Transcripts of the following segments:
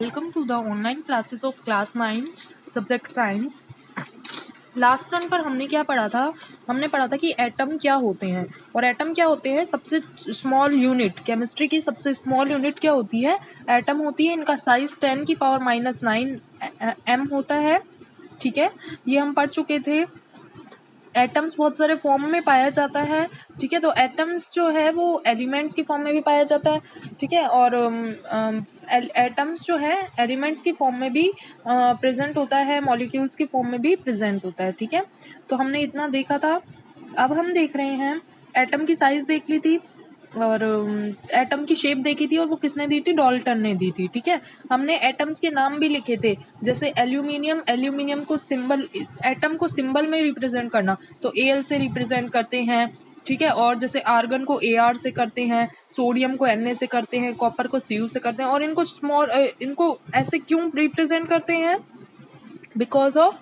Welcome to the online classes of class 9 subject science. Last turn पर हमने क्या पढ़ा था? हमने पढ़ा था कि एटम क्या होते हैं, और एटम क्या होते हैं? सबसे स्मॉल यूनिट, केमिस्ट्री की सबसे स्मॉल यूनिट क्या होती है? एटम होती है। इनका साइज 10⁻⁹ m होता है। ठीक है, ये हम पढ़ चुके थे। एटम्स बहुत सारे फॉर्म में पाया जाता है। ठीक है, तो एटम्स जो है वो एलिमेंट्स की फॉर्म में भी पाया जाता है। ठीक है, और एटम्स जो है एलिमेंट्स की फॉर्म में भी प्रेजेंट होता है, मॉलिक्यूल्स की फॉर्म में भी प्रेजेंट होता है। ठीक है, तो हमने इतना देखा था। अब हम देख रहे हैं, एटम की साइज देख ली थी और एटम की शेप देखी थी, और वो किसने दी थी? डाल्टन ने दी थी। ठीक है, हमने एटम्स के नाम भी लिखे थे, जैसे एल्यूमिनियम को सिंबल, एटम को सिंबल में रिप्रेजेंट करना तो Al से रिप्रेजेंट करते हैं। ठीक है, और जैसे आर्गन को Ar से करते हैं, सोडियम को Na से करते हैं, कॉपर को Cu से करते हैं। और इनको ऐसे क्यों रिप्रेजेंट करते हैं? बिकॉज ऑफ,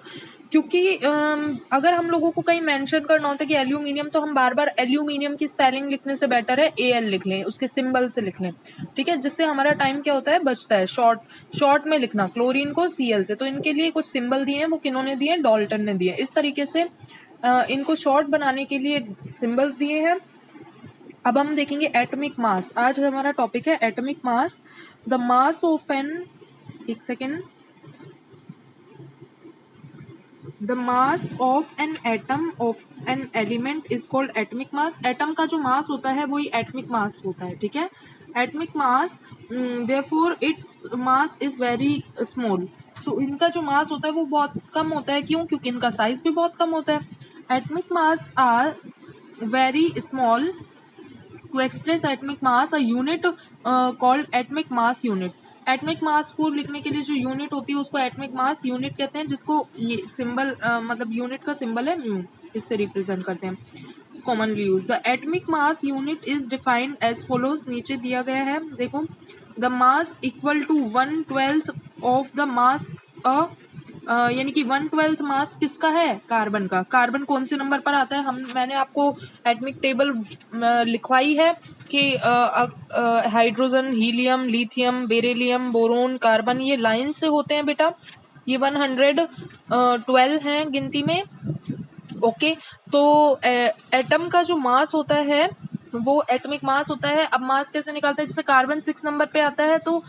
क्योंकि अगर हम लोगों को कहीं मेंशन करना होता है कि एल्यूमिनियम, तो हम बार बार एल्यूमिनियम की स्पेलिंग लिखने से बेटर है Al लिख लें, उसके सिंबल से लिख लें। ठीक है, जिससे हमारा टाइम क्या होता है? बचता है। शॉर्ट में लिखना, क्लोरीन को Cl से। तो इनके लिए कुछ सिंबल दिए हैं, वो किन्होंने दिए? डाल्टन ने दिए। इस तरीके से इनको शॉर्ट बनाने के लिए सिंबल्स दिए हैं। अब हम देखेंगे एटॉमिक मास। आज हमारा टॉपिक है atomic mass. The mass of an, एक second, the mass of an atom of an element is called atomic mass. Atom का जो मास होता है वही एटॉमिक मास होता है। ठीक है, atomic mass, therefore its mass is very small. तो इनका जो मास होता है वो बहुत कम होता है। क्यों? क्योंकि इनका साइज भी बहुत कम होता है। Atomic mass are very small. To express atomic mass, a unit called atomic mass unit. Atomic mass को लिखने के लिए जो यूनिट होती है उसको एटॉमिक मास यूनिट कहते हैं, जिसको ये सिंबल मतलब यूनिट का सिंबल है म्यू, इससे रिप्रेजेंट करते हैं। It's commonly use. The atomic mass unit is defined as follows. नीचे दिया गया है, देखो। The mass equal to 1/12 of the mass, यानी कि 1/12 मास किसका है? कार्बन का। कार्बन कौन से नंबर पर आता है? मैंने आपको एटॉमिक टेबल लिखवाई है कि hydrogen, helium, lithium, beryllium, boron, carbon, ये लाइन से होते हैं बेटा। ये 112 हैं गिनती में। ओके, तो एटम का जो मास होता है वो एटॉमिक मास होता है। अब मास कैसे निकालते हैं? जैसे कार्बन 6 नंबर पे आता है, तो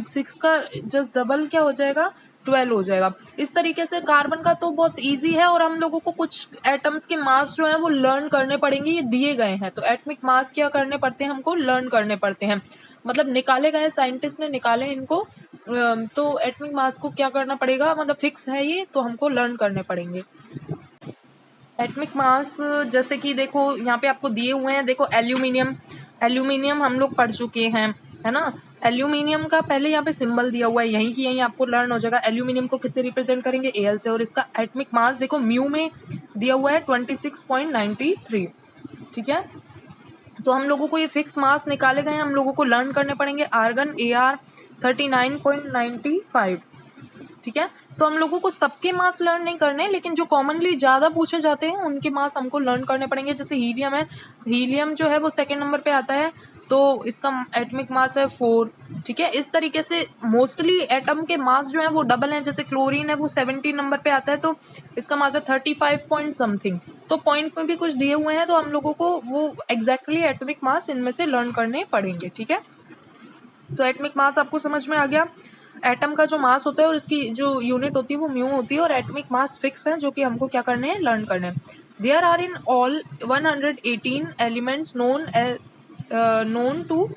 6 का जस्ट डबल क्या हो जाएगा? 12 हो जाएगा। इस तरीके से कार्बन का तो बहुत इजी है, और हम लोगों को कुछ एटम्स के मास जो है वो लर्न करने पड़ेंगे। ये दिए गए हैं, तो एटॉमिक मास क्या करने पड़ते हैं? हमको लर्न करने पड़ते हैं, मतलब निकाले गए, साइंटिस्ट ने निकाले इनको। तो एटॉमिक मास को क्या करना पड़ेगा? मतलब फिक्स है ये, तो हमको लर्न करने पड़ेंगे। एटॉमिक मास जैसे कि देखो यहाँ पे आपको दिए हुए हैं, देखो एल्यूमिनियम हम लोग पढ़ चुके हैं, है ना। एल्यूमिनियम का पहले यहाँ पे सिंबल दिया हुआ है, यहीं की यहीं आपको लर्न हो जाएगा। एल्यूमिनियम को किससे रिप्रेजेंट करेंगे? Al से। और इसका एटॉमिक मास देखो म्यू में दिया हुआ है 26.93। ठीक है, तो हम लोगों को ये फिक्स मास निकाले गए हैं, हम लोगों को लर्न करने पड़ेंगे। Argon Ar 39.95। ठीक है, तो हम लोगों को सबके मास लर्न नहीं करने, लेकिन जो कॉमनली ज्यादा पूछे जाते हैं उनके मास हमको लर्न करने पड़ेंगे। जैसे हीलियम है, हीलियम जो है वो 2nd नंबर पे आता है, तो इसका एटॉमिक मास है 4। ठीक है, इस तरीके से मोस्टली एटम के मास जो है वो डबल हैं। जैसे क्लोरीन है वो 17 नंबर पे आता है, तो इसका मास है 35 पॉइंट समथिंग। तो पॉइंट में भी कुछ दिए हुए हैं, तो हम लोगों को वो एग्जैक्टली एटॉमिक मास इनमें से लर्न करने पड़ेंगे। ठीक है, तो एटॉमिक मास आपको समझ में आ गया। एटम का जो मास होता है और इसकी जो यूनिट होती है वो म्यू होती है, और एटॉमिक मास फिक्स है, जो कि हमको क्या करने हैं? लर्न करने हैं। There are in all 118 elements known to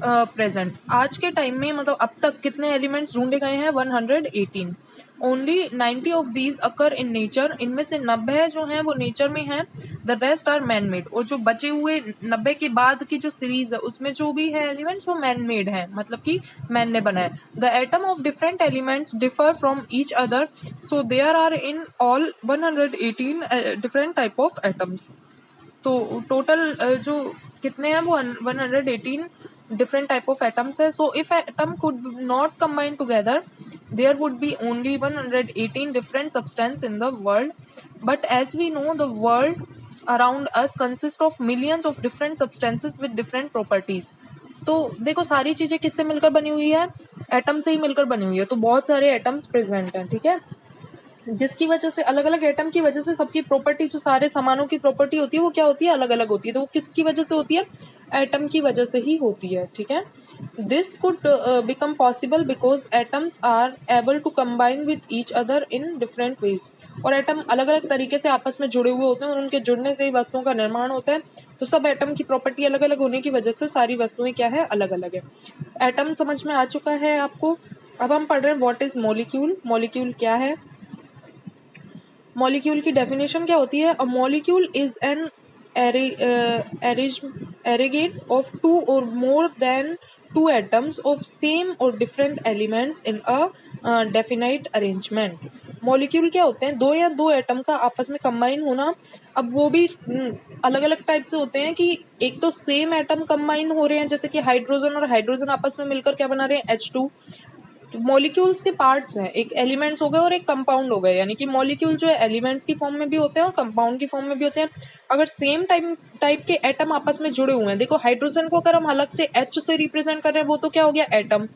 present. आज के टाइम में, मतलब अब तक कितने एलिमेंट्स ढूंढे गए हैं? 118। Only 90 of these occur in nature. इनमें से 90 जो हैं वो नेचर में हैं। The rest are man made. और जो बचे हुए 90 के बाद की जो सीरीज है उसमें जो भी है एलिमेंट्स वो मैन मेड है, मतलब कि मैन ने बनाए। The atom of different elements differ from each other, so there are in all 118 different type of atoms. तो टोटल जो कितने हैं वो 118 different type of atoms है. So if atom could not combine together, there would be only 118 different substance in the world. But as we know, the world around us consists of millions of different substances with different properties. तो देखो सारी चीजें किससे मिलकर बनी हुई है? Atom से ही मिलकर बनी हुई है, तो बहुत सारे एटम्स प्रेजेंट हैं, ठीक है, जिसकी वजह से अलग अलग एटम की वजह से सबकी प्रॉपर्टी, जो सारे सामानों की प्रॉपर्टी होती है वो क्या होती है, अलग अलग होती है। तो वो किसकी वजह से होती है, एटम की वजह से ही होती है, ठीक है। This could become possible because atoms are able to combine with each other in different ways. और एटम अलग अलग तरीके से आपस में जुड़े हुए होते हैं और उनके जुड़ने से ही वस्तुओं का निर्माण होता है। तो सब एटम की प्रॉपर्टी अलग अलग होने की वजह से सारी वस्तुएं क्या है, अलग अलग है। एटम समझ में आ चुका है आपको। अब हम पढ़ रहे हैं व्हाट इज मॉलिक्यूल। मॉलिक्यूल क्या है। मॉलिक्यूल की डेफिनेशन क्या होती है, a molecule is an aggregate of two or more than two atoms of same or different elements in a definite arrangement. Molecule क्या होते हैं, दो या दो एटम का आपस में कंबाइन होना। अब वो भी अलग अलग टाइप से होते हैं कि एक तो सेम एटम कंबाइन हो रहे हैं, जैसे कि हाइड्रोजन और हाइड्रोजन आपस में मिलकर क्या बना रहे हैं, H2। मॉलिक्यूल्स के पार्ट्स हैं, एक एलिमेंट्स हो गए और एक कंपाउंड हो गए, यानी कि मॉलिक्यूल जो है एलिमेंट्स की फॉर्म में भी होते हैं और कंपाउंड की फॉर्म में भी होते हैं। अगर सेम टाइप के एटम आपस में जुड़े हुए हैं, देखो हाइड्रोजन को अगर हम अलग से H से रिप्रेजेंट कर रहे हैं वो तो क्या हो गया, एटम,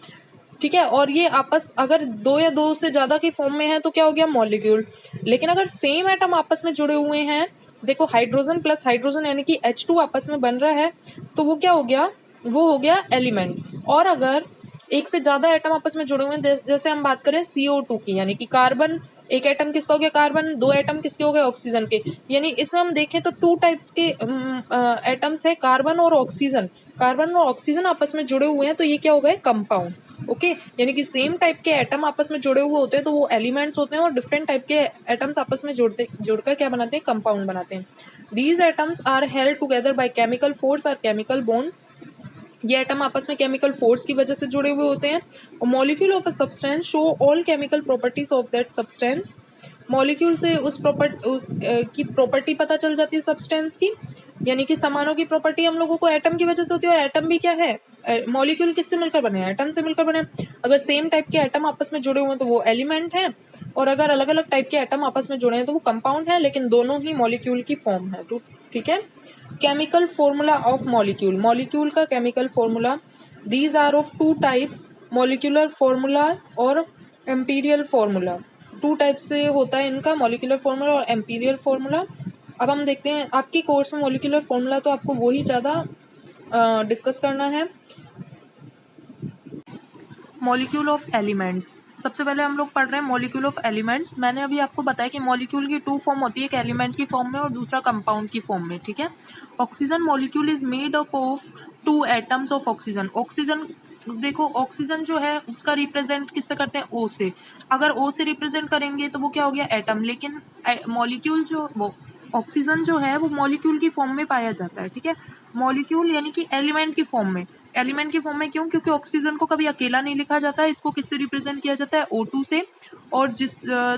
ठीक है। और ये आपस अगर दो या दो से ज्यादा की फॉर्म में है तो क्या हो गया, मॉलिक्यूल। लेकिन अगर सेम एटम आपस में जुड़े हुए हैं, देखो हाइड्रोजन प्लस हाइड्रोजन यानी कि H2 आपस में बन रहा है, तो वो क्या हो गया, वो हो गया एलिमेंट। और अगर एक से ज्यादा एटम आपस में जुड़े हुए हैं, जैसे हम बात करें CO2 की, यानी कि कार्बन, एक एटम किसका हो गया, कार्बन, दो एटम किसके हो गए, ऑक्सीजन के। यानी इसमें हम देखें तो टू टाइप्स के एटम्स है, कार्बन और ऑक्सीजन। कार्बन और ऑक्सीजन आपस में जुड़े हुए हैं तो ये क्या हो गए, कंपाउंड। ओके, यानी कि सेम टाइप के एटम आपस में जुड़े हुए होते हैं तो वो एलिमेंट्स होते हैं, और डिफरेंट टाइप के एटम्स आपस में जुड़कर क्या बनाते हैं, कंपाउंड बनाते हैं। These atoms are held together by chemical force और केमिकल बॉन्ड। ये एटम आपस में केमिकल फोर्स की वजह से जुड़े हुए होते हैं। और molecule of a substance show all chemical properties of that substance. Molecule से की प्रॉपर्टी पता चल जाती है सब्सटेंस की, यानी कि सामानों की प्रॉपर्टी हम लोगों को एटम की वजह से होती है। और एटम भी क्या है, मॉलिक्यूल किससे मिलकर बने हैं, एटम से मिलकर बने हैं। अगर सेम टाइप के एटम आपस में जुड़े हुए हैं तो वो एलिमेंट है, और अगर अलग अलग टाइप के एटम आपस में जुड़े हैं तो वो कंपाउंड है, लेकिन दोनों ही मॉलिक्यूल की फॉर्म है, तो ठीक है। Chemical formula of molecule. Molecule का chemical formula, these are of two types, molecular formula और एम्पीरियल फॉर्मूला। टू टाइप से होता है इनका, मॉलिक्यूलर फॉर्मूला और एम्पीरियल फॉर्मूला। अब हम देखते हैं आपकी कोर्स में मॉलिक्यूलर फॉर्मूला तो आपको वही ज़्यादा डिस्कस करना है। मॉलिक्यूल ऑफ एलिमेंट्स, सबसे पहले हम लोग पढ़ रहे हैं मॉलिक्यूल ऑफ एलिमेंट्स। मैंने अभी आपको बताया कि मॉलिक्यूल की टू फॉर्म होती है, एक एलिमेंट की फॉर्म में और दूसरा कंपाउंड की फॉर्म में, ठीक है। Oxygen molecule is made up of to atoms of oxygen. Oxygen, देखो ऑक्सीजन जो है उसका रिप्रेजेंट किससे करते हैं, O से। अगर O से रिप्रेजेंट करेंगे तो वो क्या हो गया, एटम। लेकिन मॉलिक्यूल जो वो ऑक्सीजन जो है वो मॉलिक्यूल की फॉर्म में पाया जाता है, ठीक है। मॉलिक्यूल यानी कि एलिमेंट की फॉर्म में। एलिमेंट की फॉर्म में क्यों, क्योंकि ऑक्सीजन को कभी अकेला नहीं लिखा जाता है, इसको किससे रिप्रेजेंट किया जाता है, O2 से। और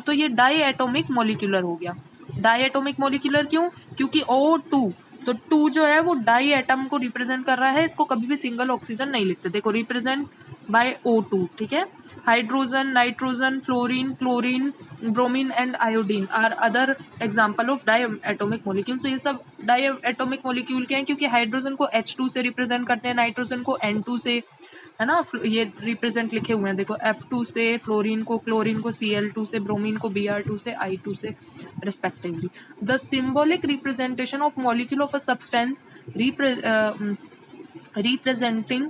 तो ये डाई एटोमिक मॉलिक्यूलर हो गया। डाई एटोमिक मॉलिक्यूलर क्यों, क्योंकि O2, तो 2 जो है वो डाई एटम को रिप्रेजेंट कर रहा है, इसको कभी भी सिंगल ऑक्सीजन नहीं लिखते। देखो रिप्रेजेंट बाय O2, ठीक है। Hydrogen, nitrogen, fluorine, chlorine, bromine and iodine are other example of diatomic molecule. तो ये सब डाई एटोमिक मॉलिक्यूल के हैं, क्योंकि हाइड्रोजन को H2 से रिप्रेजेंट करते हैं, नाइट्रोजन को N2 से, है ना, ये रिप्रेजेंट लिखे हुए हैं देखो, F2 से, फ्लोरीन को, क्लोरीन को Cl2 से, ब्रोमीन को Br2 से, I2 से respectively. The symbolic representation of molecule of a substance representing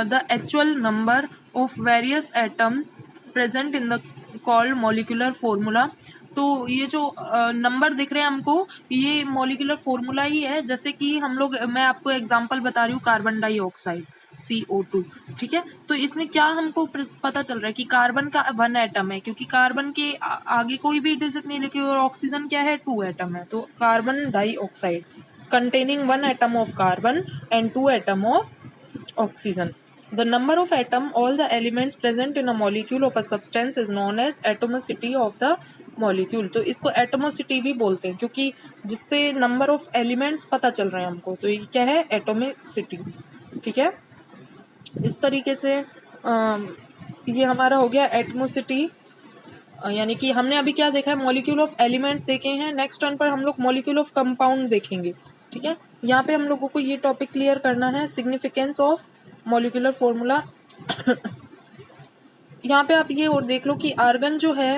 the actual number of various atoms present in the called molecular formula। तो ये जो नंबर दिख रहे हैं हमको, ये मॉलिक्यूलर फॉर्मूला ही है। जैसे कि हम लोग, मैं आपको एग्जांपल बता रही हूँ, कार्बन डाइऑक्साइड CO2, ठीक है। तो इसमें क्या हमको पता चल रहा है कि कार्बन का 1 एटम है, क्योंकि कार्बन के आगे कोई भी डिजिट नहीं लिखी, और ऑक्सीजन क्या है, 2 एटम है, तो carbon dioxide containing 1 atom of carbon and 2 atom of oxygen. The number of atom, all the elements present in a molecule of a substance is known as atomicity of the molecule। तो इसको एटोमोसिटी भी बोलते हैं, क्योंकि जिससे number of elements पता चल रहे हैं हमको, तो ये क्या है, एटोमिसिटी, ठीक है। इस तरीके से ये हमारा हो गया एटमोसिटी। यानी कि हमने अभी क्या देखा है, मॉलिक्यूल ऑफ एलिमेंट्स देखे हैं। नेक्स्ट टर्न पर हम लोग मॉलिक्यूल ऑफ कंपाउंड देखेंगे, ठीक है। यहाँ पे हम लोगों को ये टॉपिक क्लियर करना है, सिग्निफिकेंस ऑफ मॉलिक्यूलर फॉर्मूला। यहाँ पे आप ये और देख लो कि आर्गन जो है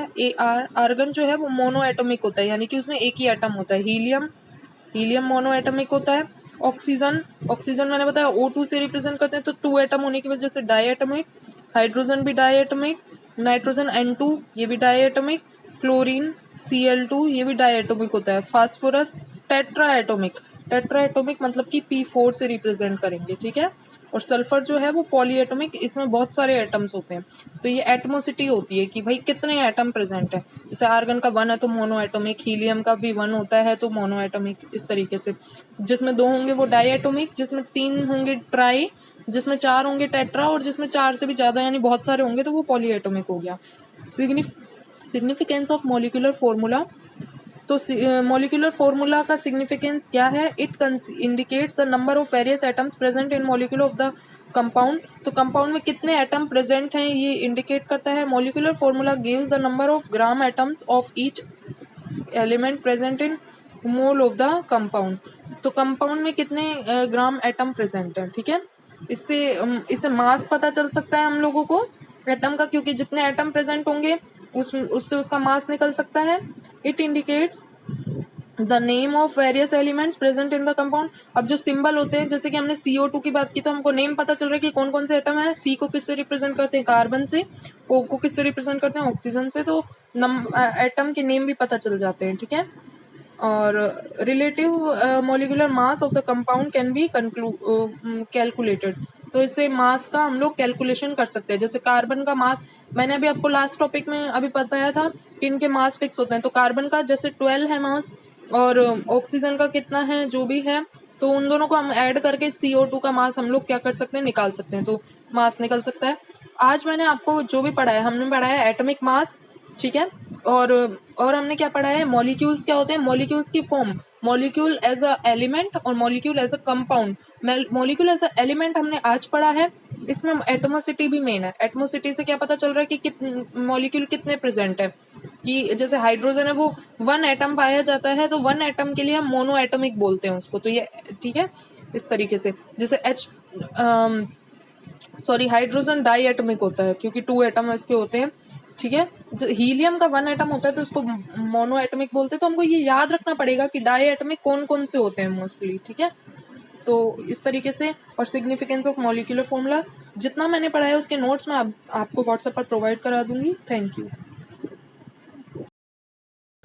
आर्गन जो है वो मोनो एटॉमिक होता है, यानी कि उसमें एक ही एटम होता है। हीलियम मोनो एटॉमिक होता है। ऑक्सीजन मैंने बताया O2 से रिप्रेजेंट करते हैं, तो 2 एटम होने की वजह से डाई एटॉमिक। हाइड्रोजन भी डाई एटॉमिक। नाइट्रोजन N2 ये भी डाई एटॉमिक। क्लोरीन Cl2 ये भी डाई एटॉमिक होता है। फास्फोरस टेट्रा एटॉमिक मतलब कि P4 से रिप्रेजेंट करेंगे, ठीक है। और सल्फर जो है वो पॉली एटॉमिक, इसमें बहुत सारे एटम्स होते हैं। तो ये एटमोसिटी होती है कि भाई कितने एटम प्रेजेंट है। जैसे आर्गन का 1 है तो मोनो एटॉमिक, हीलियम का भी 1 होता है तो मोनो एटॉमिक, इस तरीके से। जिसमें 2 होंगे वो डाई एटॉमिक, जिसमें 3 होंगे ट्राई, जिसमें 4 होंगे टेट्रा, और जिसमें 4 से भी ज्यादा यानी बहुत सारे होंगे तो वो पॉली एटॉमिक हो गया। Significance of molecular formula. तो मॉलिक्यूलर फॉर्मूला का सिग्निफिकेंस क्या है? It indicates the number of various atoms present in molecule of the compound. तो कंपाउंड में कितने एटम प्रेजेंट हैं ये इंडिकेट करता है। Molecular formula gives the number of gram atoms of each element present in mole of the compound. तो compound में कितने ग्राम एटम प्रेजेंट है, ठीक है। इससे मास पता चल सकता है हम लोगों को एटम का, क्योंकि जितने एटम प्रेजेंट होंगे उससे उसका मास निकल सकता है। It indicates the name of various elements present in the compound. अब जो सिंबल होते हैं, जैसे कि हमने CO2 की बात की तो हमको नेम पता चल रहा है कि कौन कौन से एटम है। C को किससे रिप्रेजेंट करते हैं? कार्बन से। O को किससे रिप्रेजेंट करते हैं? ऑक्सीजन से। तो एटम के नेम भी पता चल जाते हैं, ठीक है। और relative molecular mass of the compound can be calculated. तो इससे मास का हम लोग कैलकुलेशन कर सकते हैं। जैसे कार्बन का मास मैंने अभी आपको लास्ट टॉपिक में अभी बताया था कि इनके मास फिक्स होते हैं। तो कार्बन का जैसे 12 है मास, और ऑक्सीजन का कितना है जो भी है, तो उन दोनों को हम ऐड करके CO2 का मास हम लोग क्या कर सकते हैं? निकाल सकते हैं। तो मास निकल सकता है। आज मैंने आपको जो भी पढ़ाया, हमने पढ़ाया एटॉमिक मास, ठीक है। और हमने क्या पढ़ा है? मॉलिक्यूल्स क्या होते हैं, मॉलिक्यूल्स की form, molecule as a element और molecule as a compound. Molecule as a element हमने आज पढ़ा है। इसमें एटमोसिटी भी मेन है। एटमोसिटी से क्या पता चल रहा है कि मॉलिक्यूल कितने प्रेजेंट है। कि जैसे हाइड्रोजन है वो 1 एटम पाया जाता है, तो 1 एटम के लिए हम मोनो एटमिक बोलते हैं उसको। तो ये ठीक है, इस तरीके से। जैसे हाइड्रोजन डाई एटमिक होता है क्योंकि 2 एटम इसके होते हैं, ठीक है। हीलियम का 1 एटम होता है तो उसको मोनो एटमिक बोलते हैं। तो हमको ये याद रखना पड़ेगा कि डाई एटमिक कौन कौन से होते हैं मोस्टली, ठीक है। तो इस तरीके से। और सिग्निफिकेंस ऑफ मॉलिक्यूलर फॉर्मूला जितना मैंने पढ़ा है उसके नोट्स में आपको व्हाट्सएप पर प्रोवाइड करा दूंगी। Thank you.